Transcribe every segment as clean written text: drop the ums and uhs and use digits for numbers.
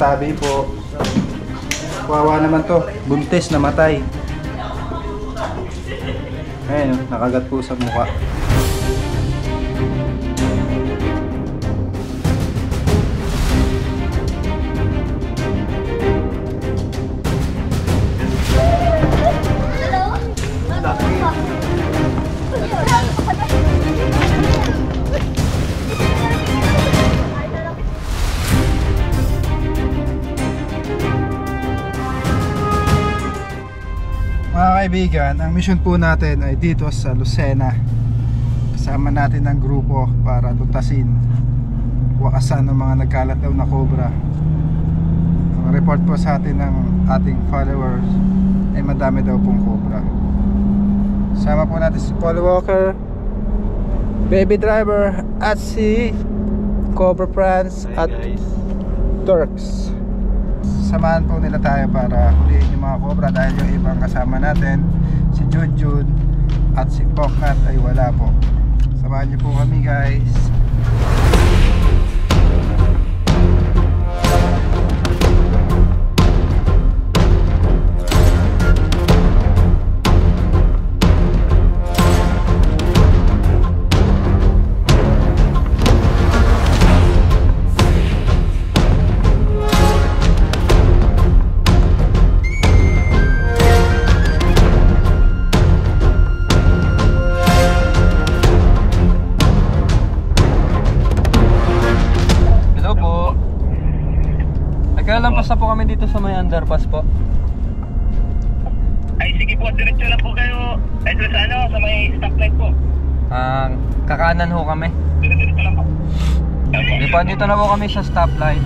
tabi po. Kawawa naman to. Buntis, namatay. Ayun, nakagat po sa mukha. Mga kaibigan, ang mission po natin ay dito sa Lucena. Kasama natin ang grupo para lutasin, wakasan ng mga nagkalat daw na cobra. Ang report po sa atin ng ating followers ay madami daw pong cobra. Sama po natin si Paul Walker, Baby Driver, at si Cobra Franz at Turks. Samahan po nila tayo para huliin yung mga cobra dahil yung ibang kasama natin, si Junjun at si Poknat, ay wala po. Samahan niyo po kami, guys. Nagkalampas na po kami dito sa may underpass po. Ay sige po, diretso lang po kayo. Ay sa ano, sa may stoplight po. Kakanan ho kami. Diretso lang po. Dito na po kami sa stoplight.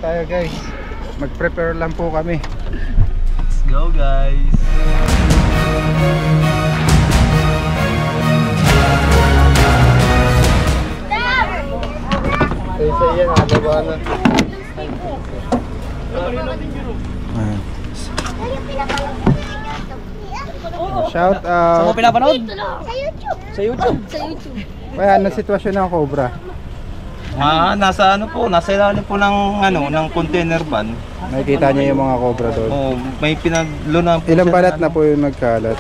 Tayo, guys, mag-prepare lang po kami. Let's go, guys. Isa yan, halawa na. Shout out. Saan mo pinapanood? Sa YouTube. Sa YouTube. Sa YouTube. Kaya ano sitwasyon ng cobra? Nasa ano po, nasa ilalim po ng container van. Nakikita niya yung mga cobra doon. Oh, may pinaglunan po. Ilang siya balat ng na po yung nagkalat?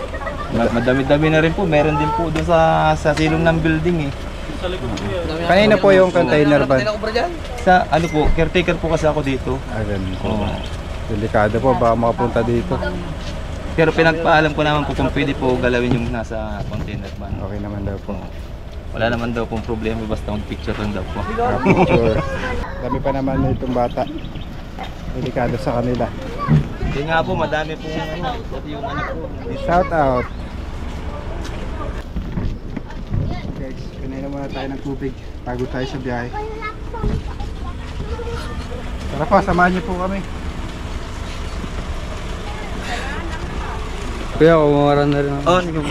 Madami-dami na rin po. Meron din po doon sa silong ng building eh. Kanina po yung container van. Sa ano po, caretaker po kasi ako dito. Ganun po. Oh. Delikado po, baka makapunta dito. Pero pinagpaalam ko naman po kung pwede po galawin yung nasa container van. Okay naman daw po. Wala naman daw pong problema, basta ang picture lang daw po. Picture. Dami pa naman na itong bata. Delikado sa kanila. Hindi nga po, madami po yung anak po. Shout out. Guys, pinainom muna tayo ng tubig bago tayo sa biyahe. Tara po, samahan niyo po kami. Kuya, kumaran na rin. Oh, sige po.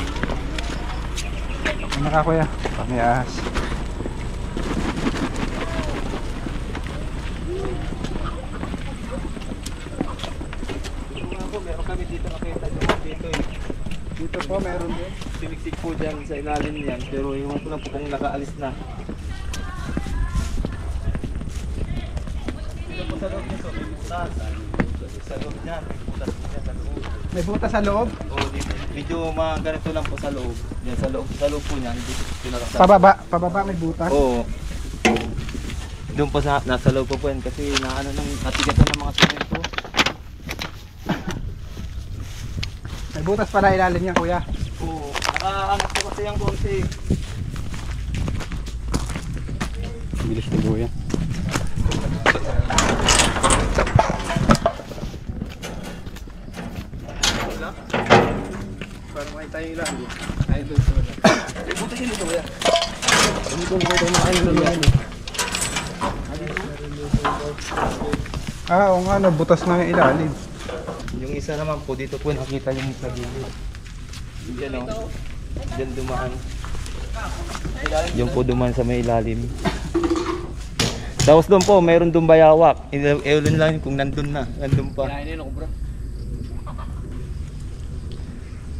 Ano ka, kuya? Kami ahas. Meron kami dito nakita dito eh. Dito po, meron din. Siniksik po dyan sa ilalim niyan, pero yung ko lang po kung nakaalis na. Dito po sa loob nito, may butas. Sa loob niyan, may butas po niya sa loob. May butas sa loob? Oo, dito. Medyo ganito lang po sa loob. Yan, sa loob po niyan, dito pinakasama. Pababa may butas? Oo. Doon po nasa loob po yan kasi natigatan ng mga semento. May butas pala ilalim niya, kuya. Oo. Nakaangat po kasi yung konti. Bilis ni kuya. Para makita yung ilan. Ay, doon sa wala. May butas yun ito, kuya. Dito na kayo naman. Oo nga, butas na yung ilalim. Yung isa naman po, dito po nakita yung sa gilid. Diyan o. Diyan dumaan. Yung po dumaan sa may ilalim. Tapos doon po, mayroon doon bayawak. Ewan lang kung nandun na. Nandun pa.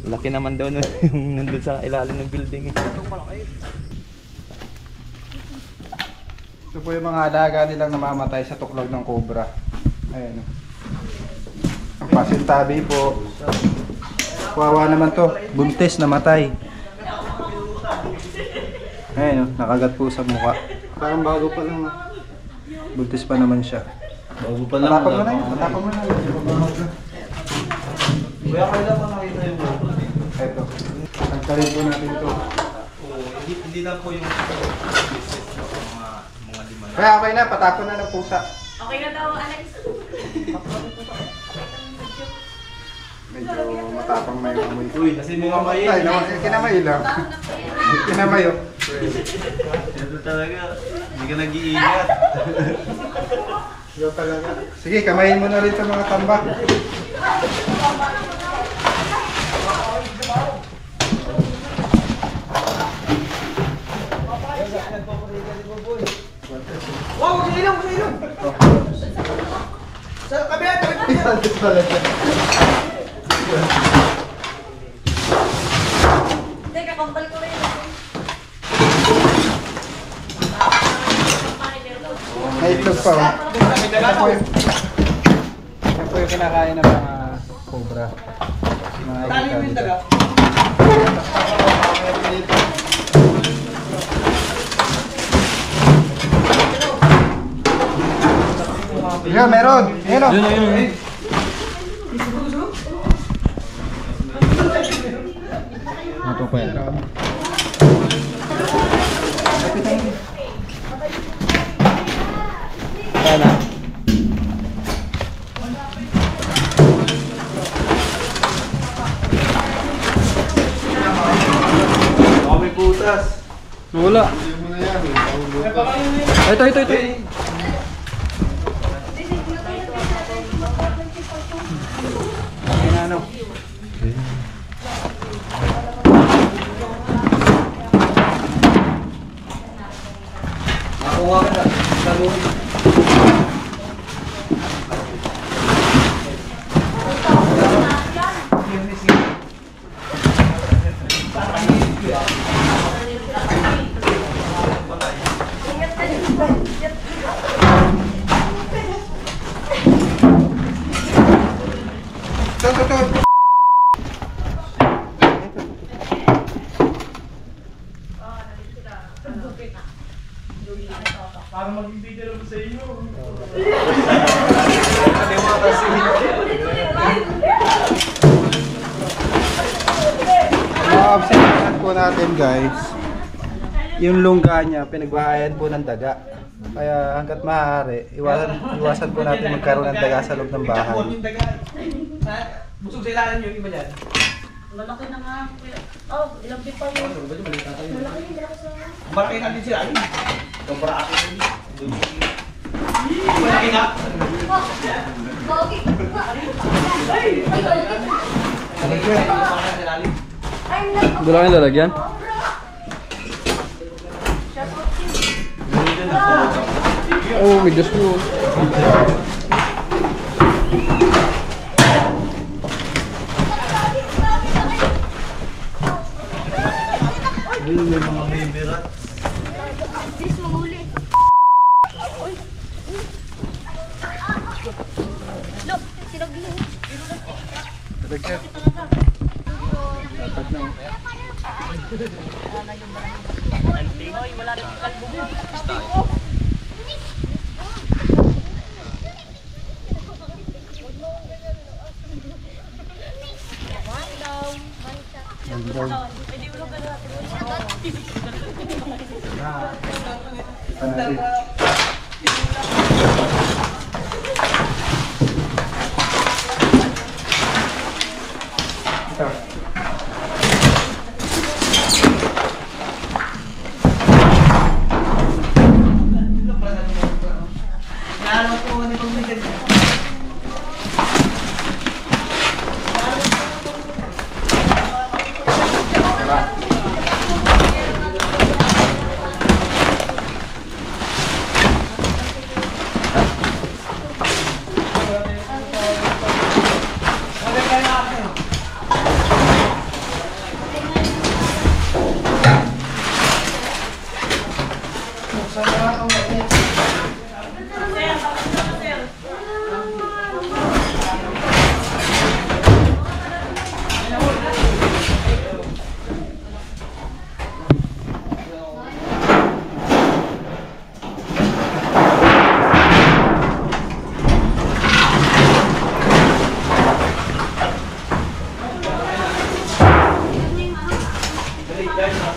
Laki naman daw nun, yung nandun sa ilalim ng building. Ito po yung mga alaga nilang namamatay sa tuklaw ng cobra. Ayan o. Pasintabi po. Kawawa naman to. Buntis, namatay. Ayan o, nakagat po sa mukha. Parang bago pa lang. Buntis pa naman siya. Bago pa lang. Matapang mo na yun. Matapang mo na yun. Kuya, kailan pa nakita yung Eto. Tagkalin po natin to. hindi lang po yung business mga lima. Kaya okay na, patapon na ng pusa. Okay na daw, Alex. Medyo matapang may amoy. Uy, kasi mga mayin. Ay, kinamay lang. Kinamay oh. Ito talaga, hindi ka nag-iingat. Yo talaga. Sige, kamayin mo na rin sa mga tambak. Wow, ilong! Sa kabila! Teka, kambal ko rin. May itlog pa oh. Ito po yung kinakain ng mga cobra. Mga ikita. Yeah, meron. Ayan o. Ito pa yan. Sana. May putas. Wala. Ito. Ano? Nakuha ka na. Ito. Para mag-video sa inyo. Maobserbahan po natin guys, yung lungga niya pinagbahayan po ng daga. Kaya hanggat maaari, iwasan po natin magkaroon ng daga sa loob ng bahay. Busog sa ilalim yung iba dyan. Malaki na nga. Oh, ilang pa yun. Malaki hindi ako sa... Malaki na din sila. Kumpara ako yun. Malaki na. Gogi! Ay, Dala kang lalagyan? Oh, may Diyos mo. Look, sinabihin. Dagdag. Dapat na. Oy, wala rin kalbo mo. Ito.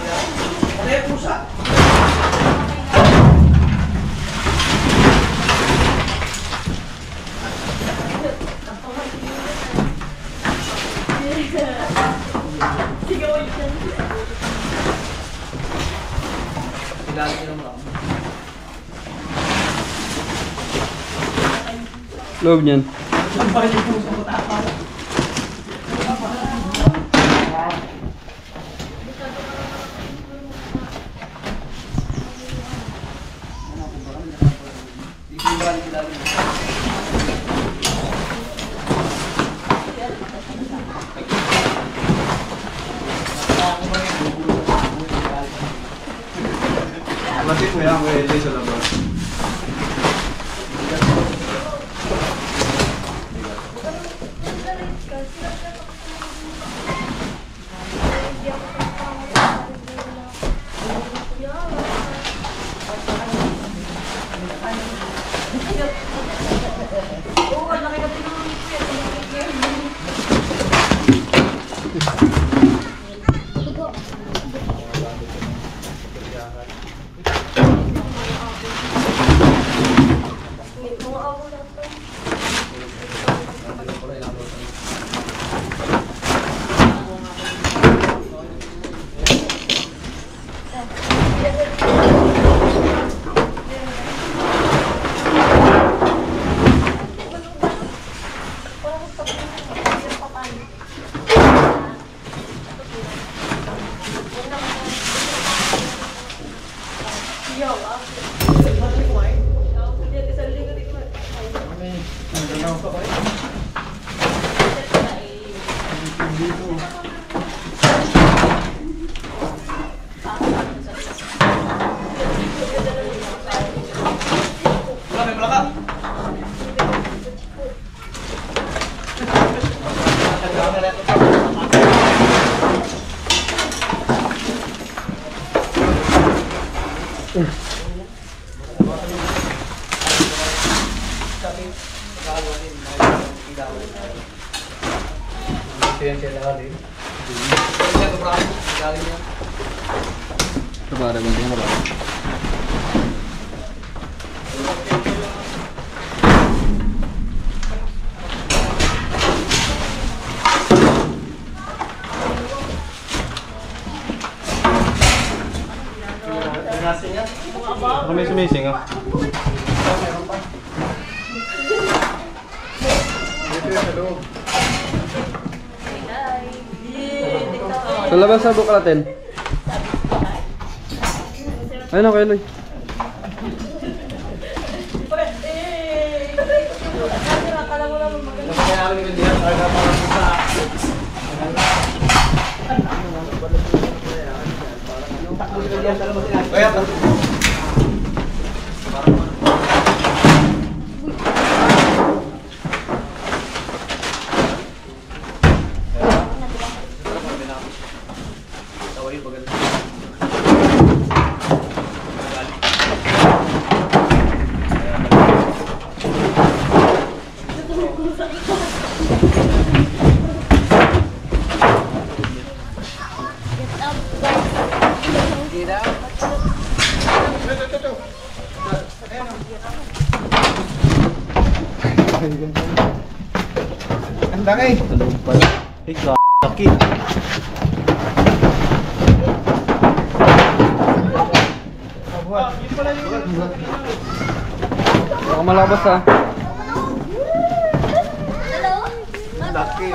Ano yung pusa? Ilalim nyo lang. Loob niyan. Ang bakit yung pusa mo tapos? Masip mo yan, kuya Jay, sa labas. Para bang tingnan ba? Ako may sumising ah. Sa labas sa buklatin. Ayun okay, Loy. Ang laki. Tulog pala. Ay, sakit. Baka malabas ha. Laki.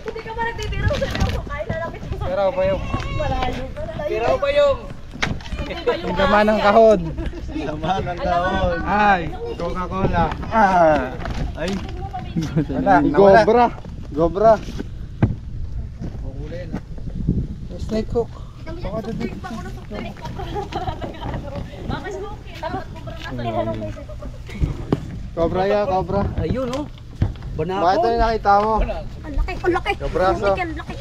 Hindi ka ba nagbibiro sa iyo? Kahit lalapit mo sa Pero pa yung malayo. Pero pa yung yung gaman ng kahon. Gaman ng kahon. Ay, Coca-Cola. Ah. Ay. Wala, nawala. Gobra. Gobra. Snake hook. Baka smoke. Takot ko ba nasa ihalong kayo sa Cobra ya, cobra. ayun oh. Bakit Banako. na nakita mo? Ang laki, ang laki. Kabraso. Ang laki.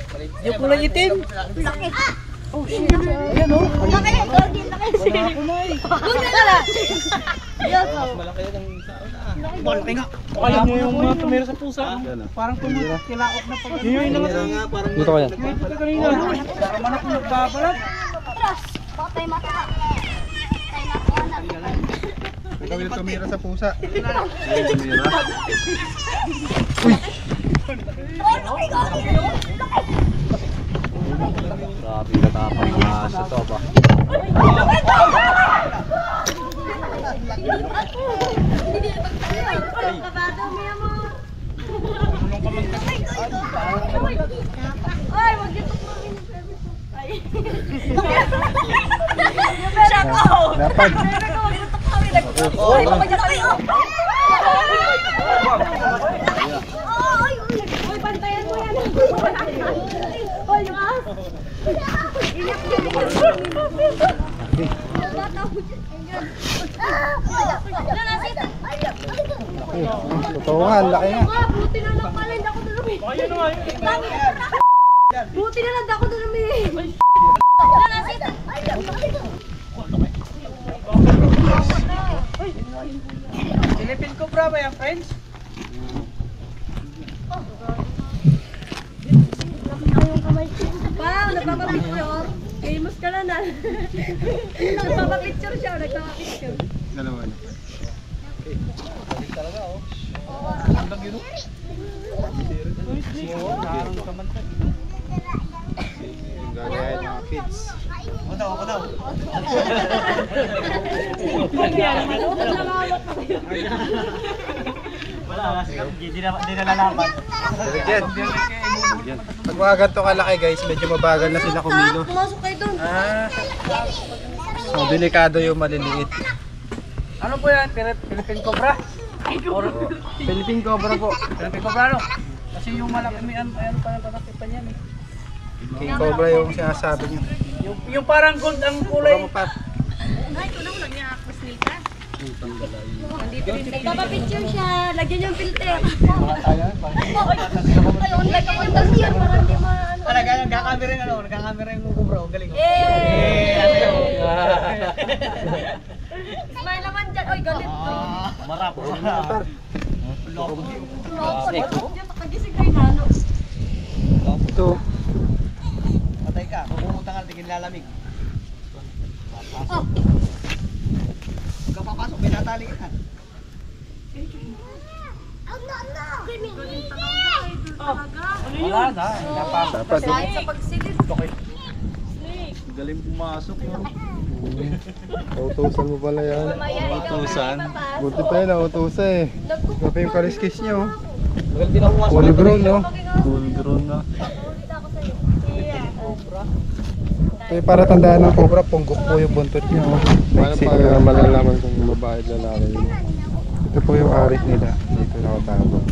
Yung kulay itim. Ang laki. Oh shit. Ayan oh. Ang laki. Ang laki. Banako na eh. Doon na lang. Yes, oh. Malaki yan ang sa una. Malaki nga. Kaya nyo yung mga tumira sa pusa. Parang kilaok na pag yun yung parang Dito ko yan. ito kanina. Parang manok na nagbabalat. Patay mata. Patay mata. Ikaw yung tumira sa pusa. Grabe ka tapang mga sa to ba? Ay, wag dito kumain ng service. Ay. Shut up! Dapat. Oy, pagkakali oh. Oy, bantayan mo yan. Oy, yung ahas. Totoo nga, laki nga. Buti na lang pala, hindi ako dulumi. Buti na lang, hindi ako dulumi. Philippine Cobra ba yan, friends? Wow, nagpapapicture. Famous ka na na. Nagpapapicture siya, nagpapapicture. Dalawa na. Gagayahin mga kids. Wala, hindi na lalaban. Diyan. Pag mga ganito kalaki guys, medyo mabagal na sila kumilos. Pumasok kayo doon. So, delikado yung maliliit. Ano po yan? Philippine Cobra? Philippine Cobra po. Philippine Cobra no? Kasi yung malaki, may ano pa nakita niyan eh. King Cobra yung sinasabi niyo. Yung parang gold ang kulay. Ay, ito lang lang niya ako snita. Nagpapapicture siya. Lagyan niyo yung filter. Ayun, lagyan yung filter para hindi maano. Nagkakamera yung nagkakamera yung Cobra. Galing. Smile naman dyan. Oy, galit to. Marap. Nakagising kayo nalo. Ito. Patay ka. Pupunta ka, tingin lalamig. Oh. Huwag ka papasok, may natali ka. Wala na. Dapat. Kahit sa pagsilip. Galing pumasok yun. Utusan mo pala yan. Utusan? Buti pa yun, nautusan eh. Grabe yung kariskis niyo. Magaling din ako pumasok. Fully grown, no? Full grown na. Ito yung para tandaan ng cobra, punggok po yung buntot niya. Oh. Paano pa malalaman kung babae at lalaki yun? Ito po yung arit nila. Dito nakatago.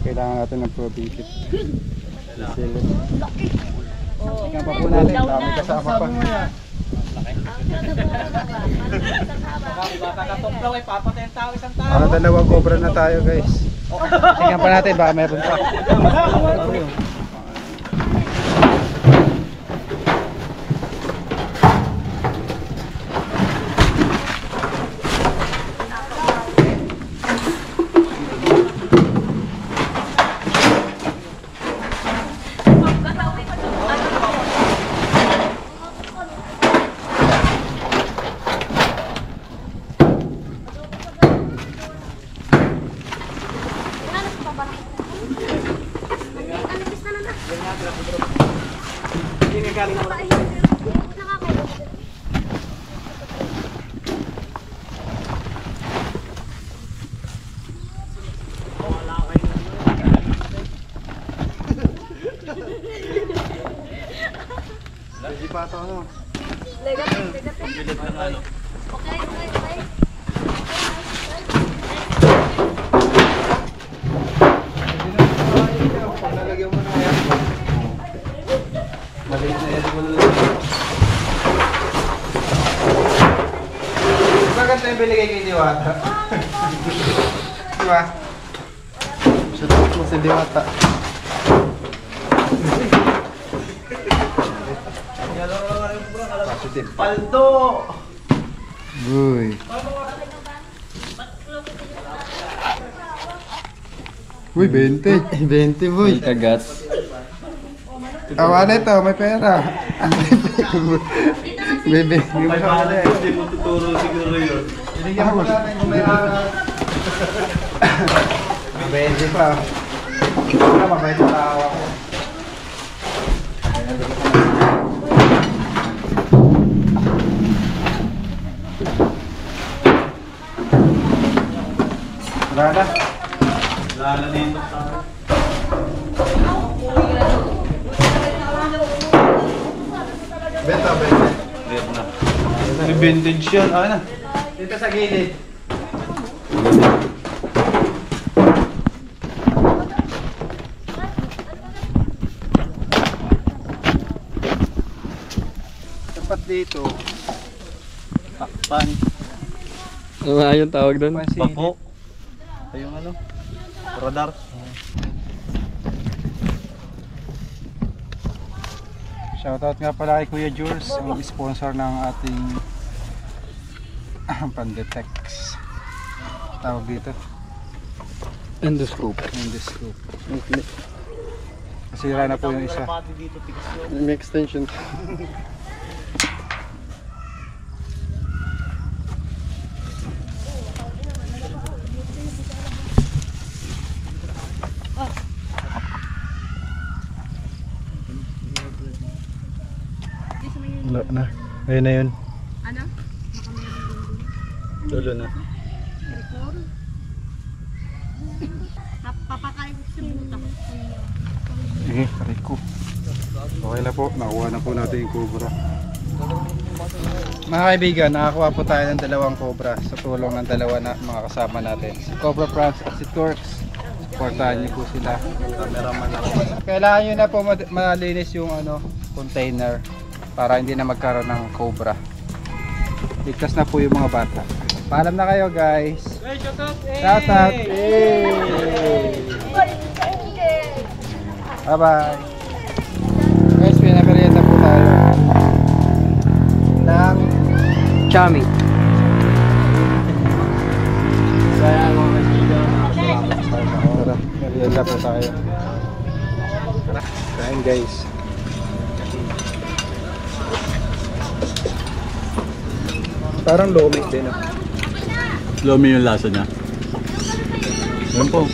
Kailangan natin ng probation. Silip. Tingnan pa po natin, dami kasama pa. Baka katuplaw ay papatayin tao isang tao. Para dalawang cobra na tayo guys. Tingnan pa natin, baka meron pa. Hindi pa ito ano. Okay. Nalagyan mo na yan. Maliit na yan. Maganda yung binigay kay Diwata. Diba? Shout out mo si Diwata. Positive. Paldo! Uy. Uy, 20. 20 boy. May kagat. Awa na ito, may pera. Bebe. Hindi mo tuturo siguro yun. Binigyan ko natin kung may ara. Mabedi pa. Wala, mabedi pa awa ko. Wala na. Lala dito. Benta, benta. Red na. May vintage yan. Ah na. Dito sa gilid. Tapat dito. Takpan. Ano nga yung tawag doon? Pansin. Bako. Ayun ano. Radar. Shoutout nga pala kay Kuya Jules, ang sponsor ng ating Pandetex. Tawag dito, Endoscope. Endoscope. Nasira na po yung isa. May extension. Wala na. Ayun na yun. Ano? Dulo na. Papakain ko sa buta. Sige, tarik ko. Okay na po, nakuha na po natin yung cobra. Mga kaibigan, nakakuha po tayo ng dalawang cobra sa tulong ng dalawa na mga kasama natin. Si Cobra France at si Turks. Supportahan niyo po sila. Cameraman ako. Kailangan nyo na po malinis yung container para hindi na magkaroon ng cobra. Ligtas na po yung mga bata. Paalam na kayo guys. Hey, shout out! Hey! Shout out! Hey! Bye bye! Guys, pinaperienda po tayo ng Chami. Tara, merienda po tayo. Kain guys. Parang lomik din Lomi yung lasa niya. Yan po.